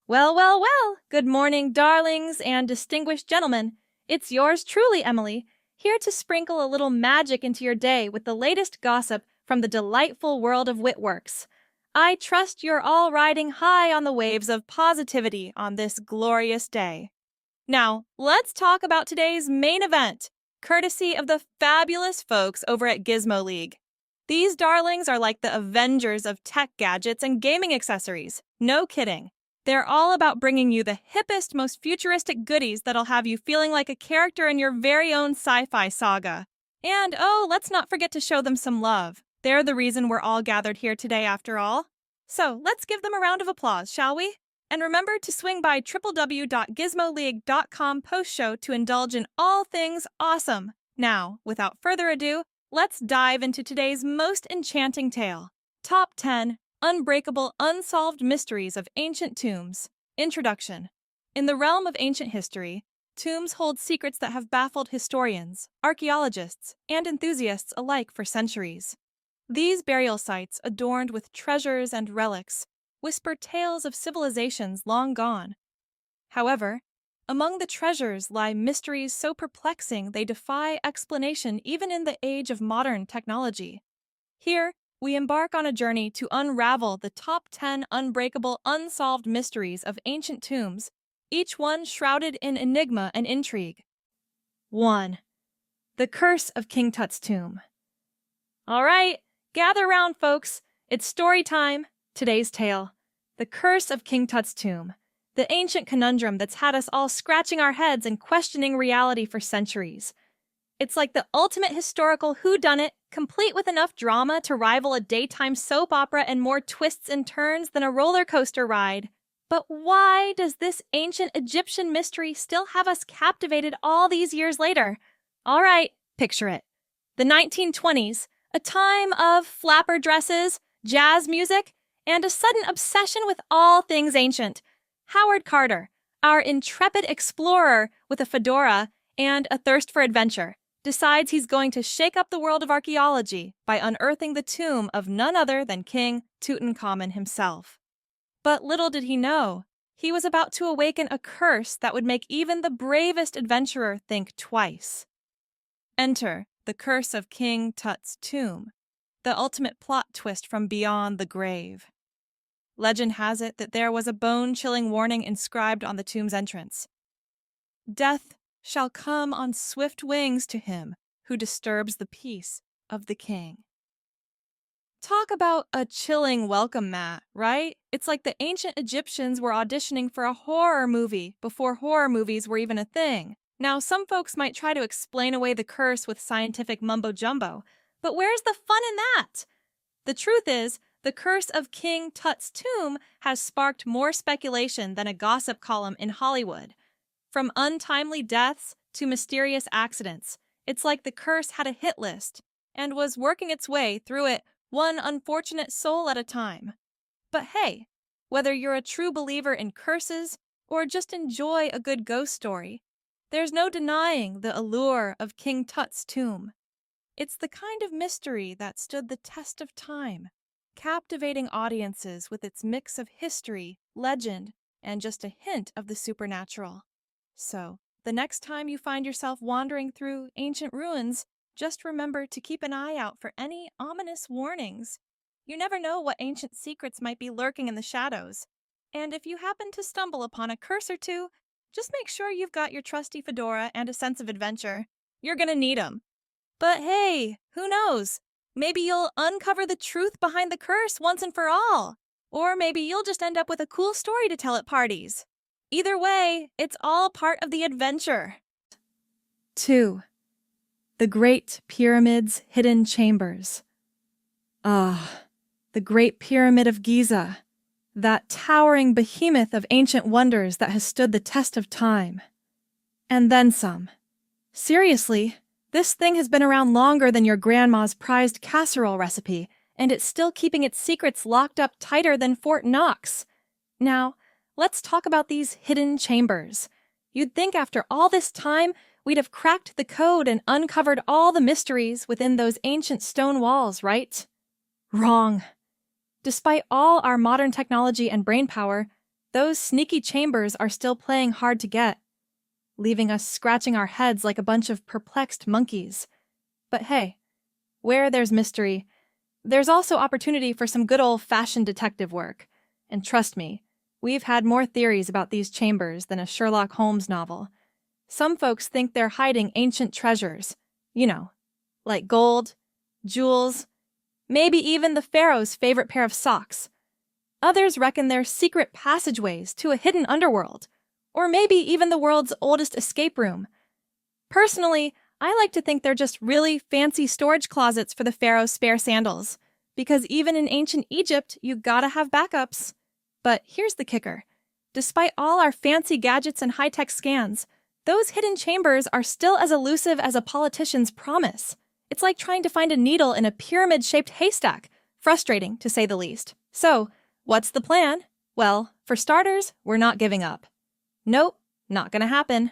Well, well, well, good morning, darlings and distinguished gentlemen. It's yours truly, Emily, here to sprinkle a little magic into your day with the latest gossip from the delightful world of Witworks. I trust you're all riding high on the waves of positivity on this glorious day. Now, let's talk about today's main event, courtesy of the fabulous folks over at Gizmo League. These darlings are like the Avengers of tech gadgets and gaming accessories. No kidding. They're all about bringing you the hippest, most futuristic goodies that'll have you feeling like a character in your very own sci-fi saga. And oh, let's not forget to show them some love. They're the reason we're all gathered here today after all. So let's give them a round of applause, shall we? And remember to swing by www.gizmoleague.com post-show to indulge in all things awesome. Now, without further ado, let's dive into today's most enchanting tale. Top 10 Unbreakable Unsolved Mysteries of Ancient Tombs. Introduction. In the realm of ancient history, tombs hold secrets that have baffled historians, archaeologists, and enthusiasts alike for centuries. These burial sites, adorned with treasures and relics, whisper tales of civilizations long gone. However, among the treasures lie mysteries so perplexing they defy explanation even in the age of modern technology. Here, we embark on a journey to unravel the top 10 unbreakable, unsolved mysteries of ancient tombs, each one shrouded in enigma and intrigue. 1. The Curse of King Tut's Tomb. All right, gather round, folks. It's story time. Today's tale, The Curse of King Tut's Tomb, the ancient conundrum that's had us all scratching our heads and questioning reality for centuries. It's like the ultimate historical whodunit, complete with enough drama to rival a daytime soap opera and more twists and turns than a roller coaster ride. But why does this ancient Egyptian mystery still have us captivated all these years later? All right, picture it. The 1920s, a time of flapper dresses, jazz music, and a sudden obsession with all things ancient. Howard Carter, our intrepid explorer with a fedora and a thirst for adventure, decides he's going to shake up the world of archaeology by unearthing the tomb of none other than King Tutankhamun himself. But little did he know, he was about to awaken a curse that would make even the bravest adventurer think twice. Enter the Curse of King Tut's Tomb, the ultimate plot twist from beyond the grave. Legend has it that there was a bone-chilling warning inscribed on the tomb's entrance. Death shall come on swift wings to him who disturbs the peace of the king. Talk about a chilling welcome mat, right? It's like the ancient Egyptians were auditioning for a horror movie before horror movies were even a thing. Now, some folks might try to explain away the curse with scientific mumbo-jumbo, but where's the fun in that? The truth is, the curse of King Tut's tomb has sparked more speculation than a gossip column in Hollywood. From untimely deaths to mysterious accidents, it's like the curse had a hit list and was working its way through it one unfortunate soul at a time. But hey, whether you're a true believer in curses or just enjoy a good ghost story, there's no denying the allure of King Tut's tomb. It's the kind of mystery that stood the test of time, captivating audiences with its mix of history, legend, and just a hint of the supernatural. So, the next time you find yourself wandering through ancient ruins, just remember to keep an eye out for any ominous warnings. You never know what ancient secrets might be lurking in the shadows. And if you happen to stumble upon a curse or two, just make sure you've got your trusty fedora and a sense of adventure. You're gonna need 'em. But hey, who knows? Maybe you'll uncover the truth behind the curse once and for all. Or maybe you'll just end up with a cool story to tell at parties. Either way, it's all part of the adventure. 2. The Great Pyramid's Hidden Chambers. Ah, the Great Pyramid of Giza, that towering behemoth of ancient wonders that has stood the test of time. And then some. Seriously, this thing has been around longer than your grandma's prized casserole recipe, and it's still keeping its secrets locked up tighter than Fort Knox. Now, let's talk about these hidden chambers. You'd think after all this time, we'd have cracked the code and uncovered all the mysteries within those ancient stone walls, right? Wrong. Despite all our modern technology and brainpower, those sneaky chambers are still playing hard to get, leaving us scratching our heads like a bunch of perplexed monkeys. But hey, where there's mystery, there's also opportunity for some good old-fashioned detective work. And trust me, we've had more theories about these chambers than a Sherlock Holmes novel. Some folks think they're hiding ancient treasures, like gold, jewels, maybe even the pharaoh's favorite pair of socks. Others reckon they're secret passageways to a hidden underworld, or maybe even the world's oldest escape room. Personally, I like to think they're just really fancy storage closets for the pharaoh's spare sandals, because even in ancient Egypt, you gotta have backups. But here's the kicker. Despite all our fancy gadgets and high-tech scans, those hidden chambers are still as elusive as a politician's promise. It's like trying to find a needle in a pyramid-shaped haystack. Frustrating, to say the least. So, what's the plan? Well, for starters, we're not giving up. Nope, not gonna happen.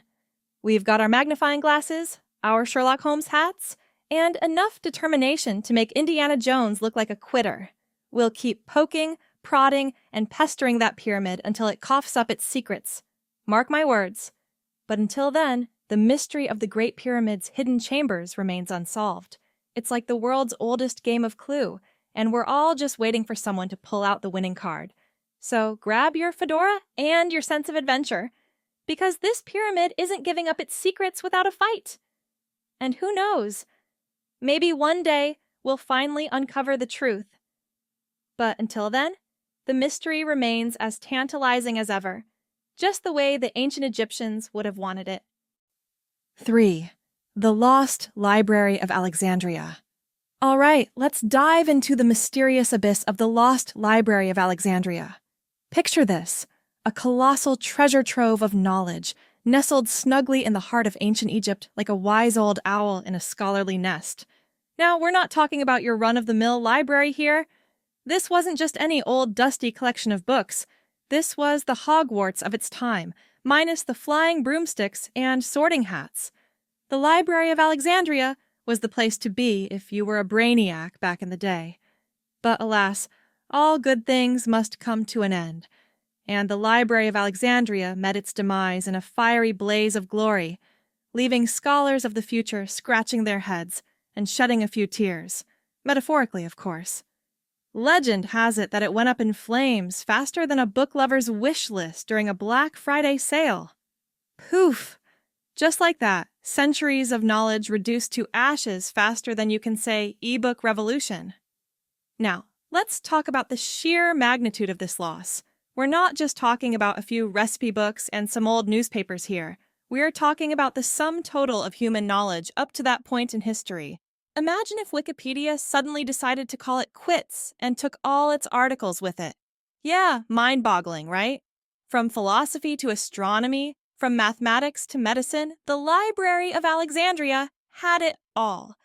We've got our magnifying glasses, our Sherlock Holmes hats, and enough determination to make Indiana Jones look like a quitter. We'll keep poking, prodding, and pestering that pyramid until it coughs up its secrets. Mark my words. But until then, the mystery of the Great Pyramid's hidden chambers remains unsolved. It's like the world's oldest game of Clue, and we're all just waiting for someone to pull out the winning card. So grab your fedora and your sense of adventure, because this pyramid isn't giving up its secrets without a fight. And who knows? Maybe one day we'll finally uncover the truth. But until then, the mystery remains as tantalizing as ever, just the way the ancient Egyptians would have wanted it. 3. The Lost Library of Alexandria. All right, let's dive into the mysterious abyss of the Lost Library of Alexandria. Picture this, a colossal treasure trove of knowledge, nestled snugly in the heart of ancient Egypt like a wise old owl in a scholarly nest. Now, we're not talking about your run-of-the-mill library here. This wasn't just any old dusty collection of books. This was the Hogwarts of its time, minus the flying broomsticks and sorting hats. The Library of Alexandria was the place to be if you were a brainiac back in the day. But alas, all good things must come to an end, and the Library of Alexandria met its demise in a fiery blaze of glory, leaving scholars of the future scratching their heads and shedding a few tears, metaphorically, of course. Legend has it that it went up in flames faster than a book lover's wish list during a Black Friday sale. Poof! Just like that, centuries of knowledge reduced to ashes faster than you can say ebook revolution. Now, let's talk about the sheer magnitude of this loss. We're not just talking about a few recipe books and some old newspapers here. We're talking about the sum total of human knowledge up to that point in history. Imagine if Wikipedia suddenly decided to call it quits and took all its articles with it. Yeah, mind-boggling, right? From philosophy to astronomy, from mathematics to medicine, the Library of Alexandria had it all.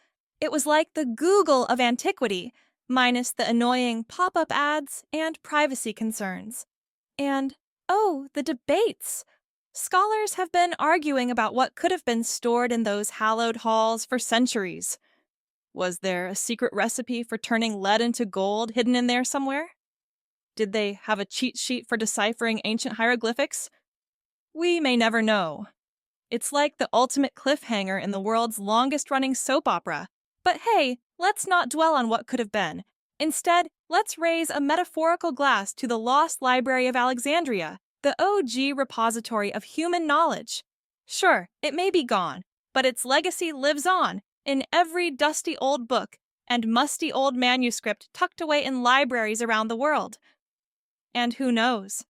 It was like the Google of antiquity, minus the annoying pop-up ads and privacy concerns. And, oh, the debates! Scholars have been arguing about what could have been stored in those hallowed halls for centuries. Was there a secret recipe for turning lead into gold hidden in there somewhere? Did they have a cheat sheet for deciphering ancient hieroglyphics? We may never know. It's like the ultimate cliffhanger in the world's longest-running soap opera. But hey, let's not dwell on what could have been. Instead, let's raise a metaphorical glass to the Lost Library of Alexandria, the OG repository of human knowledge. Sure, it may be gone, but its legacy lives on in every dusty old book and musty old manuscript tucked away in libraries around the world. And who knows?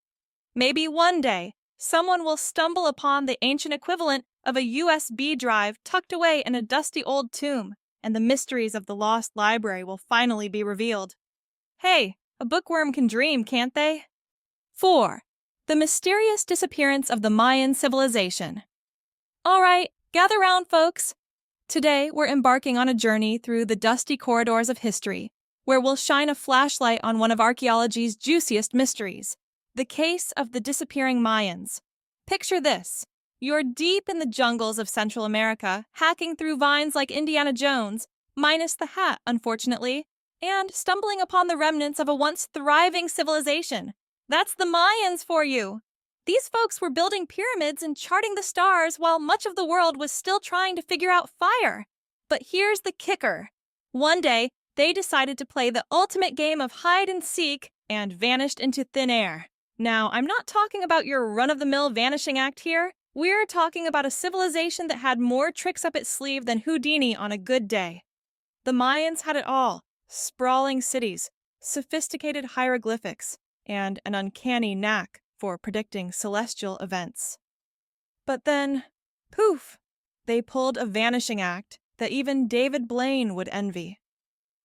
Maybe one day, someone will stumble upon the ancient equivalent of a USB drive tucked away in a dusty old tomb, and the mysteries of the lost library will finally be revealed. Hey, a bookworm can dream, can't they? 4. The mysterious disappearance of the Mayan civilization. All right, gather round, folks. Today, we're embarking on a journey through the dusty corridors of history, where we'll shine a flashlight on one of archaeology's juiciest mysteries, the case of the disappearing Mayans. Picture this. You're deep in the jungles of Central America, hacking through vines like Indiana Jones, minus the hat, unfortunately, and stumbling upon the remnants of a once thriving civilization. That's the Mayans for you. These folks were building pyramids and charting the stars while much of the world was still trying to figure out fire. But here's the kicker. One day, they decided to play the ultimate game of hide and seek and vanished into thin air. Now, I'm not talking about your run-of-the-mill vanishing act here. We're talking about a civilization that had more tricks up its sleeve than Houdini on a good day. The Mayans had it all: sprawling cities, sophisticated hieroglyphics, and an uncanny knack for predicting celestial events. But then, poof, they pulled a vanishing act that even David Blaine would envy.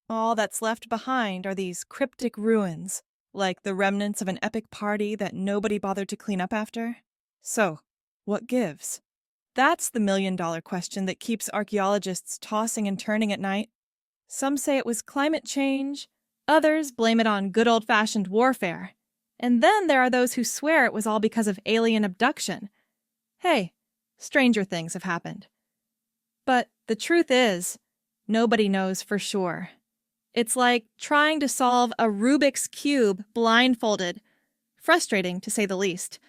All that's left behind are these cryptic ruins, like the remnants of an epic party that nobody bothered to clean up after. So, what gives? That's the million-dollar question that keeps archaeologists tossing and turning at night. Some say it was climate change, others blame it on good old-fashioned warfare, and then there are those who swear it was all because of alien abduction. Hey, stranger things have happened. But the truth is, nobody knows for sure. It's like trying to solve a Rubik's Cube blindfolded. Frustrating, to say the least.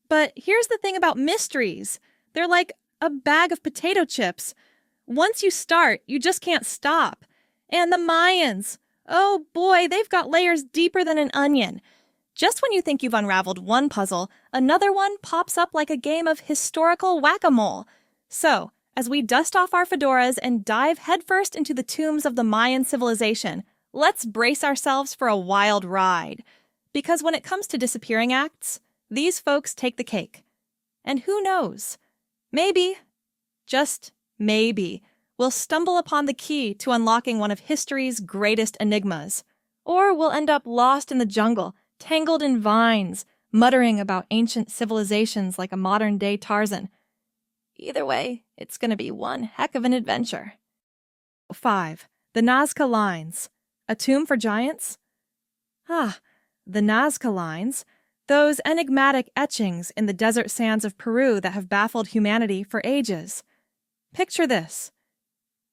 But here's the thing about mysteries. They're like a bag of potato chips. Once you start, you just can't stop. And the Mayans, oh boy, they've got layers deeper than an onion. Just when you think you've unraveled one puzzle, another one pops up like a game of historical whack-a-mole. So, as we dust off our fedoras and dive headfirst into the tombs of the Mayan civilization, let's brace ourselves for a wild ride. Because when it comes to disappearing acts, these folks take the cake. And who knows? Maybe, just maybe, we'll stumble upon the key to unlocking one of history's greatest enigmas. Or we'll end up lost in the jungle, tangled in vines, muttering about ancient civilizations like a modern-day Tarzan. Either way, it's going to be one heck of an adventure. 5. The Nazca Lines. A tomb for giants? The Nazca Lines. Those enigmatic etchings in the desert sands of Peru that have baffled humanity for ages. Picture this.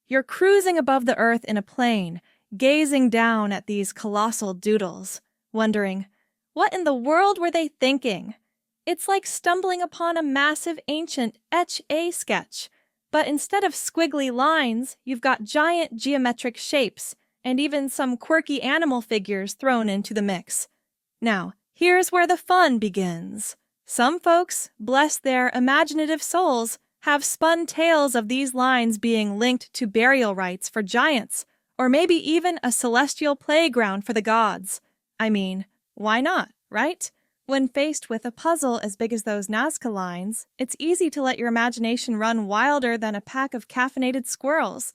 You're cruising above the earth in a plane, gazing down at these colossal doodles, wondering, what in the world were they thinking? It's like stumbling upon a massive ancient Etch-a-Sketch, but instead of squiggly lines, you've got giant geometric shapes and even some quirky animal figures thrown into the mix. Now, here's where the fun begins. Some folks, bless their imaginative souls, have spun tales of these lines being linked to burial rites for giants, or maybe even a celestial playground for the gods. I mean, why not, right? When faced with a puzzle as big as those Nazca lines, it's easy to let your imagination run wilder than a pack of caffeinated squirrels.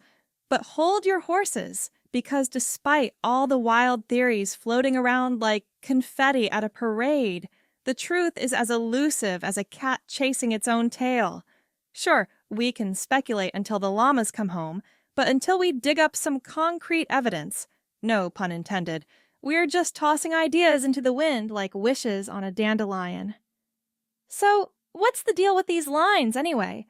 But hold your horses, because despite all the wild theories floating around like confetti at a parade, the truth is as elusive as a cat chasing its own tail. Sure, we can speculate until the llamas come home, but until we dig up some concrete evidence, no pun intended, we're just tossing ideas into the wind like wishes on a dandelion. So, what's the deal with these lines anyway?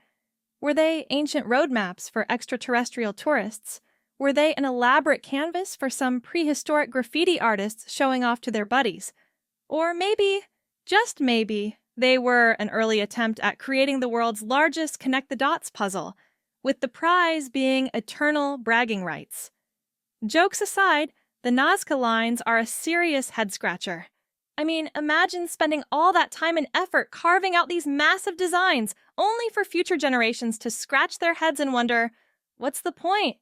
Were they ancient road maps for extraterrestrial tourists? Were they an elaborate canvas for some prehistoric graffiti artists showing off to their buddies? Or maybe, just maybe, they were an early attempt at creating the world's largest connect-the-dots puzzle, with the prize being eternal bragging rights. Jokes aside, the Nazca lines are a serious head-scratcher. I mean, imagine spending all that time and effort carving out these massive designs only for future generations to scratch their heads and wonder, what's the point?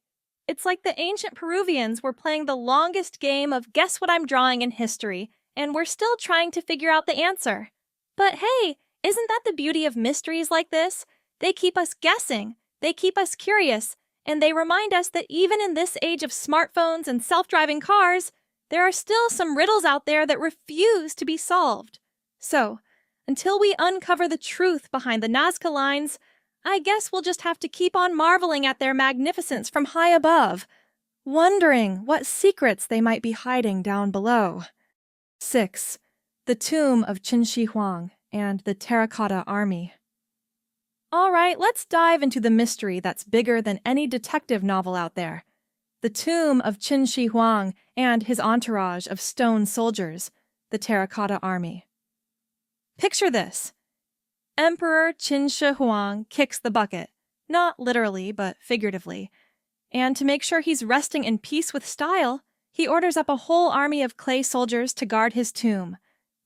It's like the ancient Peruvians were playing the longest game of guess what I'm drawing in history, and we're still trying to figure out the answer. But hey, isn't that the beauty of mysteries like this? They keep us guessing, they keep us curious, and they remind us that even in this age of smartphones and self-driving cars, there are still some riddles out there that refuse to be solved. So, until we uncover the truth behind the Nazca lines, I guess we'll just have to keep on marveling at their magnificence from high above, wondering what secrets they might be hiding down below. 6. The Tomb of Qin Shi Huang and the Terracotta Army. All right, let's dive into the mystery that's bigger than any detective novel out there. The tomb of Qin Shi Huang and his entourage of stone soldiers. the Terracotta Army. Picture this. Emperor Qin Shi Huang kicks the bucket, not literally but figuratively, and to make sure he's resting in peace with style, he orders up a whole army of clay soldiers to guard his tomb.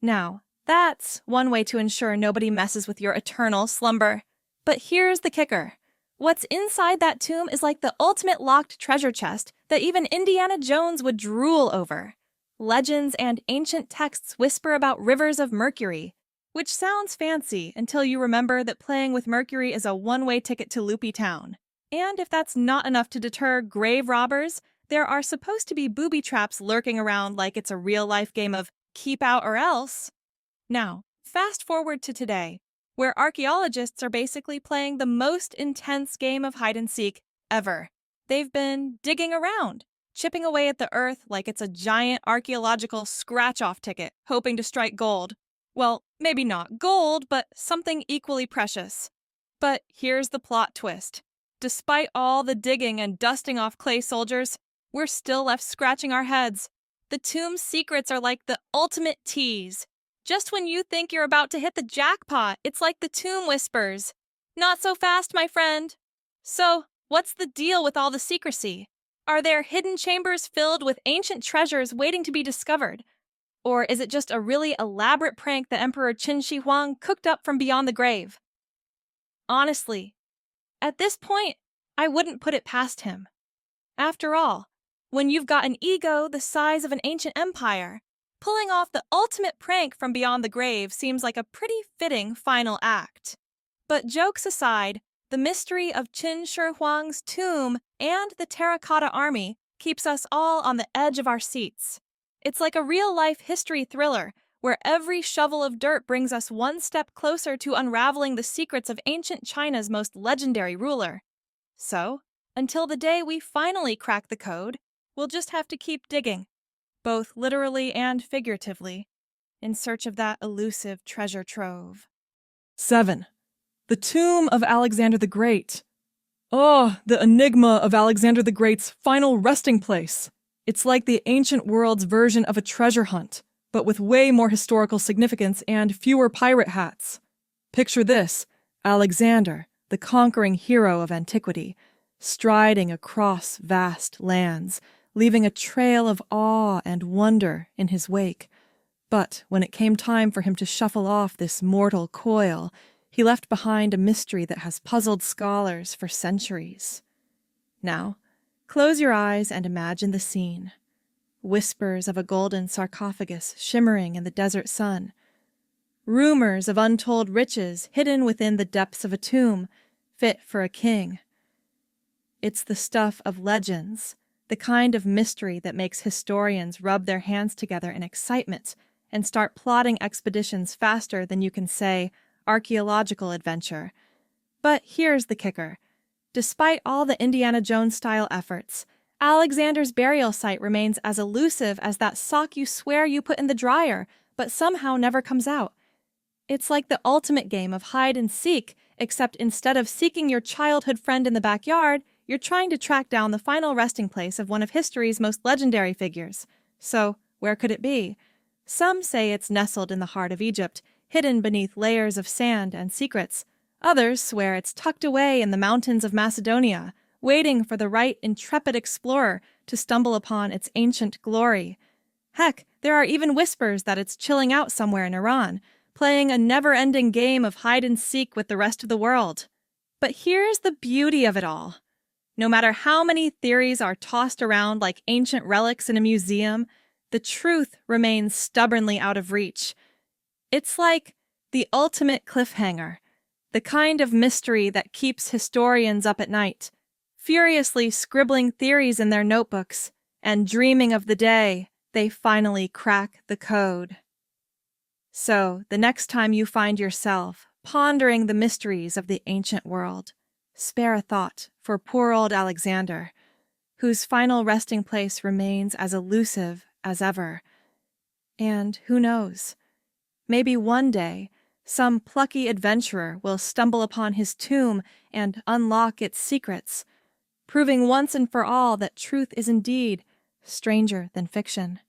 Now, that's one way to ensure nobody messes with your eternal slumber. But here's the kicker. What's inside that tomb is like the ultimate locked treasure chest that even Indiana Jones would drool over. Legends and ancient texts whisper about rivers of mercury, which sounds fancy until you remember that playing with mercury is a one-way ticket to Loopy Town. And if that's not enough to deter grave robbers, there are supposed to be booby traps lurking around like it's a real-life game of keep out or else. Now, fast forward to today, where archaeologists are basically playing the most intense game of hide-and-seek ever. They've been digging around, chipping away at the earth like it's a giant archaeological scratch-off ticket, hoping to strike gold. Well, maybe not gold, but something equally precious. But here's the plot twist. Despite all the digging and dusting off clay soldiers, we're still left scratching our heads. The tomb's secrets are like the ultimate tease. Just when you think you're about to hit the jackpot, it's like the tomb whispers. Not so fast, my friend. So, what's the deal with all the secrecy? Are there hidden chambers filled with ancient treasures waiting to be discovered? Or is it just a really elaborate prank that Emperor Qin Shi Huang cooked up from beyond the grave? Honestly, at this point, I wouldn't put it past him. After all, when you've got an ego the size of an ancient empire, pulling off the ultimate prank from beyond the grave seems like a pretty fitting final act. But jokes aside, the mystery of Qin Shi Huang's tomb and the Terracotta Army keeps us all on the edge of our seats. It's like a real-life history thriller where every shovel of dirt brings us one step closer to unraveling the secrets of ancient China's most legendary ruler. So, until the day we finally crack the code, we'll just have to keep digging, both literally and figuratively, in search of that elusive treasure trove. 7. The Tomb of Alexander the Great. Oh, the enigma of Alexander the Great's final resting place. It's like the ancient world's version of a treasure hunt, but with way more historical significance and fewer pirate hats. Picture this, Alexander, the conquering hero of antiquity, striding across vast lands, leaving a trail of awe and wonder in his wake. But when it came time for him to shuffle off this mortal coil, he left behind a mystery that has puzzled scholars for centuries. Now, close your eyes and imagine the scene. Whispers of a golden sarcophagus shimmering in the desert sun. Rumors of untold riches hidden within the depths of a tomb, fit for a king. It's the stuff of legends, the kind of mystery that makes historians rub their hands together in excitement and start plotting expeditions faster than you can say, archaeological adventure. But here's the kicker. Despite all the Indiana Jones-style efforts, Alexander's burial site remains as elusive as that sock you swear you put in the dryer, but somehow never comes out. It's like the ultimate game of hide and seek, except instead of seeking your childhood friend in the backyard, you're trying to track down the final resting place of one of history's most legendary figures. So, where could it be? Some say it's nestled in the heart of Egypt, hidden beneath layers of sand and secrets. Others swear it's tucked away in the mountains of Macedonia, waiting for the right intrepid explorer to stumble upon its ancient glory. Heck, there are even whispers that it's chilling out somewhere in Iran, playing a never-ending game of hide-and-seek with the rest of the world. But here's the beauty of it all. No matter how many theories are tossed around like ancient relics in a museum, the truth remains stubbornly out of reach. It's like the ultimate cliffhanger, the kind of mystery that keeps historians up at night, furiously scribbling theories in their notebooks and dreaming of the day they finally crack the code. So, the next time you find yourself pondering the mysteries of the ancient world, spare a thought for poor old Alexander, whose final resting place remains as elusive as ever. And who knows, maybe one day some plucky adventurer will stumble upon his tomb and unlock its secrets, proving once and for all that truth is indeed stranger than fiction.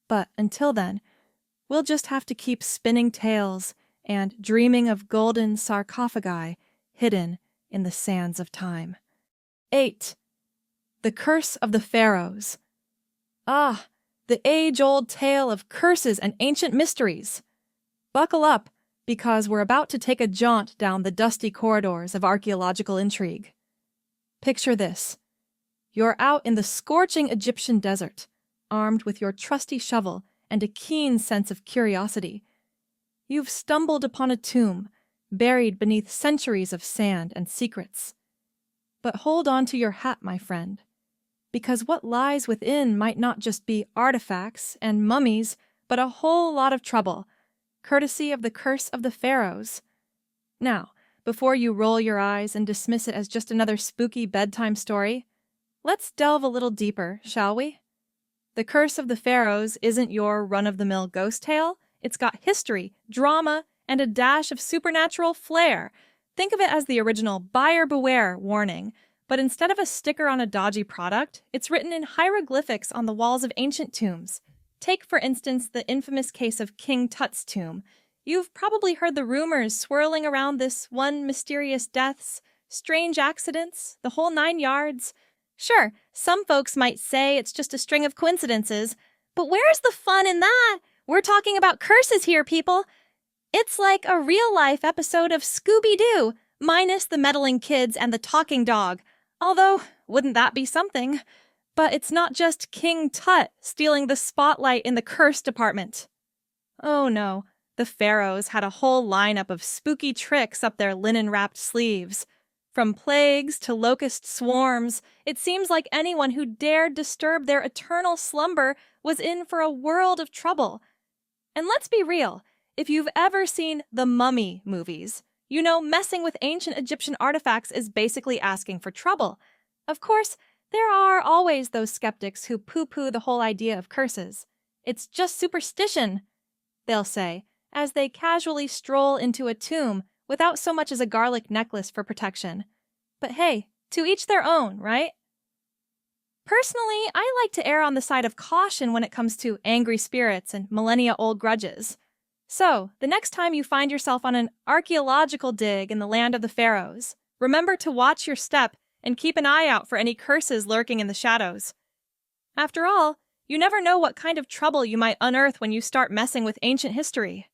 But until then, We'll just have to keep spinning tales and dreaming of golden sarcophagi hidden in the sands of time. 8. The Curse of the Pharaohs. Ah, the age-old tale of curses and ancient mysteries. Buckle up, because we're about to take a jaunt down the dusty corridors of archaeological intrigue. Picture this. You're out in the scorching Egyptian desert, armed with your trusty shovel and a keen sense of curiosity. You've stumbled upon a tomb, buried beneath centuries of sand and secrets. But hold on to your hat, my friend, because what lies within might not just be artifacts and mummies, but a whole lot of trouble, courtesy of the Curse of the Pharaohs. Now, before you roll your eyes and dismiss it as just another spooky bedtime story, let's delve a little deeper, shall we? The Curse of the Pharaohs isn't your run-of-the-mill ghost tale. It's got history, drama, and a dash of supernatural flair. Think of it as the original buyer beware warning, but instead of a sticker on a dodgy product, it's written in hieroglyphics on the walls of ancient tombs. Take, for instance, the infamous case of King Tut's tomb. You've probably heard the rumors swirling around this one, mysterious deaths, strange accidents, the whole 9 yards. Sure, some folks might say it's just a string of coincidences, but where's the fun in that? We're talking about curses here, people. It's like a real-life episode of Scooby-Doo, minus the meddling kids and the talking dog. Although, wouldn't that be something? But it's not just King Tut stealing the spotlight in the curse department. Oh no, the pharaohs had a whole lineup of spooky tricks up their linen-wrapped sleeves. From plagues to locust swarms, it seems like anyone who dared disturb their eternal slumber was in for a world of trouble. And let's be real, if you've ever seen the Mummy movies, you know messing with ancient Egyptian artifacts is basically asking for trouble. Of course, there are always those skeptics who poo-poo the whole idea of curses. It's just superstition, they'll say, as they casually stroll into a tomb without so much as a garlic necklace for protection. But hey, to each their own, right? Personally, I like to err on the side of caution when it comes to angry spirits and millennia-old grudges. So, the next time you find yourself on an archaeological dig in the land of the pharaohs, remember to watch your step and keep an eye out for any curses lurking in the shadows. After all, you never know what kind of trouble you might unearth when you start messing with ancient history.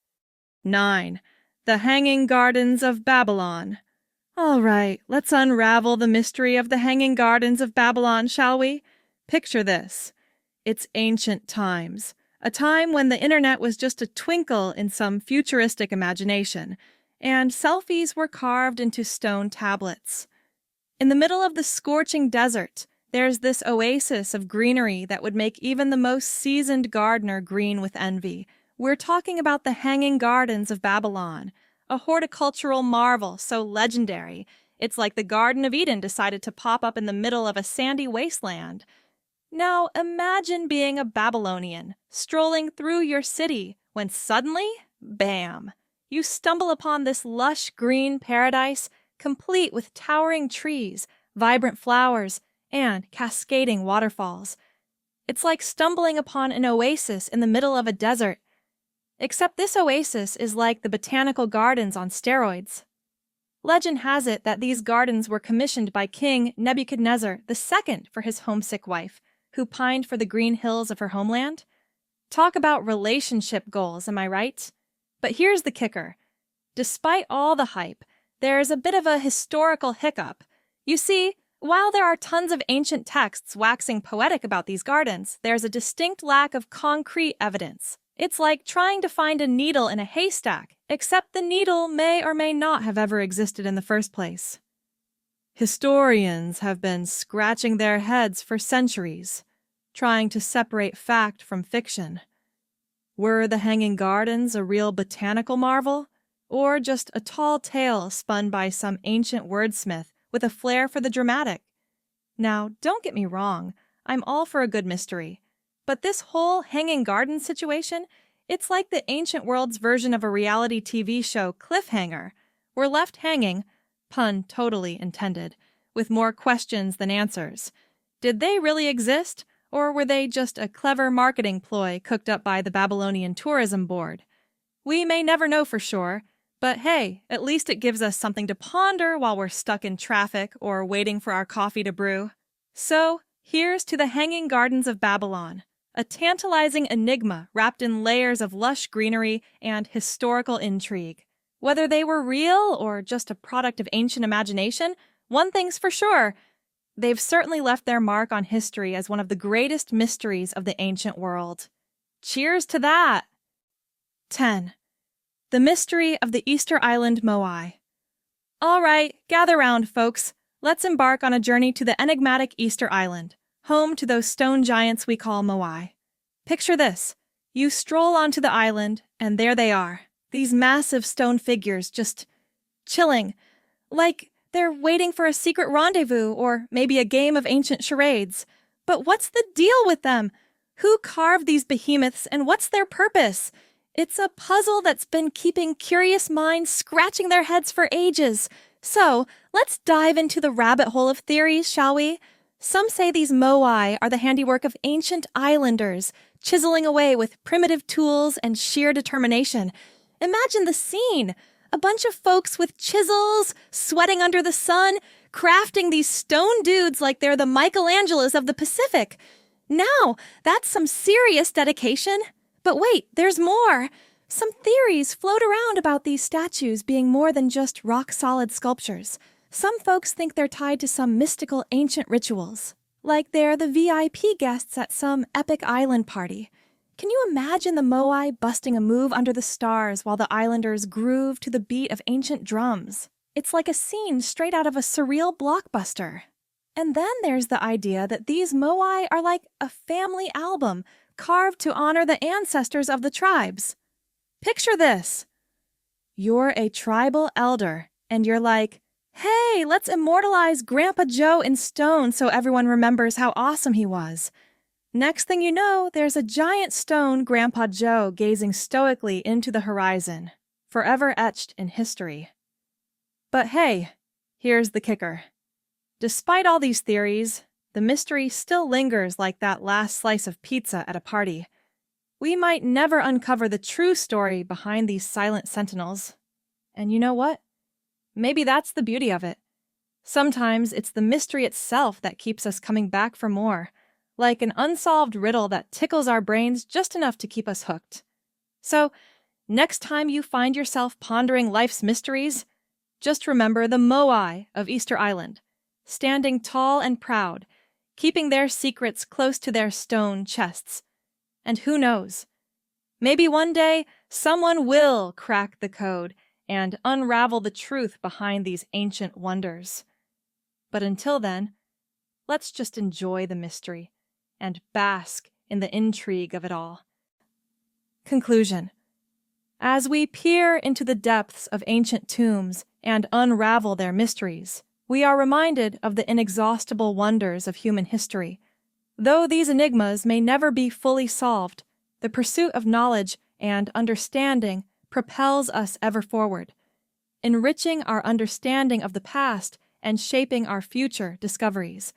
9. The Hanging Gardens of Babylon. All right, let's unravel the mystery of the Hanging Gardens of Babylon, shall we? Picture this. It's ancient times, a time when the internet was just a twinkle in some futuristic imagination, and selfies were carved into stone tablets. In the middle of the scorching desert, there's this oasis of greenery that would make even the most seasoned gardener green with envy. We're talking about the Hanging Gardens of Babylon, a horticultural marvel so legendary, it's like the Garden of Eden decided to pop up in the middle of a sandy wasteland. Now imagine being a Babylonian, strolling through your city, when suddenly, bam, you stumble upon this lush green paradise, complete with towering trees, vibrant flowers, and cascading waterfalls. It's like stumbling upon an oasis in the middle of a desert. Except this oasis is like the botanical gardens on steroids. Legend has it that these gardens were commissioned by King Nebuchadnezzar II for his homesick wife, who pined for the green hills of her homeland. Talk about relationship goals, am I right? But here's the kicker. Despite all the hype, there's a bit of a historical hiccup. You see, while there are tons of ancient texts waxing poetic about these gardens, there's a distinct lack of concrete evidence. It's like trying to find a needle in a haystack, except the needle may or may not have ever existed in the first place. Historians have been scratching their heads for centuries, trying to separate fact from fiction. Were the Hanging Gardens a real botanical marvel, or just a tall tale spun by some ancient wordsmith with a flair for the dramatic? Now, don't get me wrong, I'm all for a good mystery. But this whole Hanging Garden situation, it's like the ancient world's version of a reality TV show cliffhanger. We're left hanging, pun totally intended, with more questions than answers. Did they really exist, Or were they just a clever marketing ploy cooked up by the Babylonian Tourism Board? We may never know for sure, but hey, at least it gives us something to ponder while we're stuck in traffic or waiting for our coffee to brew. So, here's to the Hanging Gardens of Babylon, a tantalizing enigma wrapped in layers of lush greenery and historical intrigue. Whether they were real or just a product of ancient imagination, one thing's for sure. They've certainly left their mark on history as one of the greatest mysteries of the ancient world. Cheers to that! 10. The Mystery of the Easter Island Moai. All right, gather round, folks. Let's embark on a journey to the enigmatic Easter Island, home to those stone giants we call Moai. Picture this. You stroll onto the island, and there they are. These massive stone figures just chilling, like they're waiting for a secret rendezvous or maybe a game of ancient charades. But what's the deal with them? Who carved these behemoths and what's their purpose? It's a puzzle that's been keeping curious minds scratching their heads for ages. So, let's dive into the rabbit hole of theories, shall we? Some say these moai are the handiwork of ancient islanders, chiseling away with primitive tools and sheer determination. Imagine the scene. A bunch of folks with chisels, sweating under the sun, crafting these stone dudes like they're the Michelangelos of the Pacific. Now, that's some serious dedication. But wait, there's more. Some theories float around about these statues being more than just rock-solid sculptures. Some folks think they're tied to some mystical ancient rituals, like they're the VIP guests at some epic island party. Can you imagine the moai busting a move under the stars while the islanders groove to the beat of ancient drums? It's like a scene straight out of a surreal blockbuster. And then there's the idea that these moai are like a family album, carved to honor the ancestors of the tribes. Picture this. You're a tribal elder, and you're like, hey, let's immortalize Grandpa Joe in stone so everyone remembers how awesome he was. Next thing you know, there's a giant stone Grandpa Joe gazing stoically into the horizon, forever etched in history. But hey, here's the kicker. Despite all these theories, the mystery still lingers like that last slice of pizza at a party. We might never uncover the true story behind these silent sentinels. And you know what? Maybe that's the beauty of it. Sometimes it's the mystery itself that keeps us coming back for more, like an unsolved riddle that tickles our brains just enough to keep us hooked. So, next time you find yourself pondering life's mysteries, just remember the moai of Easter Island, standing tall and proud, keeping their secrets close to their stone chests. And who knows? Maybe one day someone will crack the code and unravel the truth behind these ancient wonders. But until then, let's just enjoy the mystery and bask in the intrigue of it all. Conclusion. As we peer into the depths of ancient tombs and unravel their mysteries, we are reminded of the inexhaustible wonders of human history. Though these enigmas may never be fully solved, the pursuit of knowledge and understanding propels us ever forward, enriching our understanding of the past and shaping our future discoveries.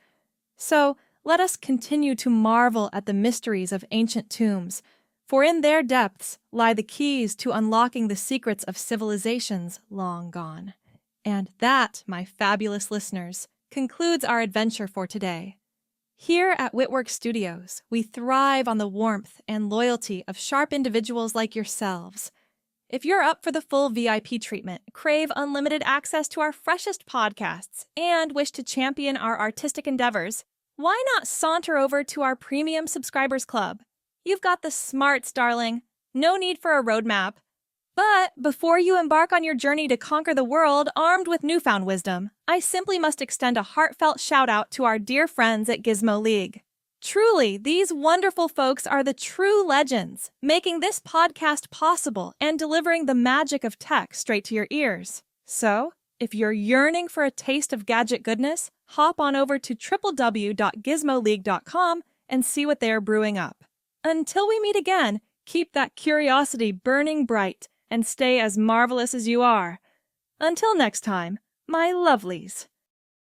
So, let us continue to marvel at the mysteries of ancient tombs, for in their depths lie the keys to unlocking the secrets of civilizations long gone. And that, my fabulous listeners, concludes our adventure for today. Here at Whitwork Studios, we thrive on the warmth and loyalty of sharp individuals like yourselves. If you're up for the full VIP treatment, crave unlimited access to our freshest podcasts, and wish to champion our artistic endeavors, why not saunter over to our premium subscribers club? You've got the smarts, darling. No need for a roadmap. But before you embark on your journey to conquer the world armed with newfound wisdom, I simply must extend a heartfelt shout-out to our dear friends at Gizmo League. Truly, these wonderful folks are the true legends, making this podcast possible and delivering the magic of tech straight to your ears. So, if you're yearning for a taste of gadget goodness, hop on over to www.gizmoleague.com and see what they're brewing up. Until we meet again, keep that curiosity burning bright and stay as marvelous as you are. Until next time, my lovelies.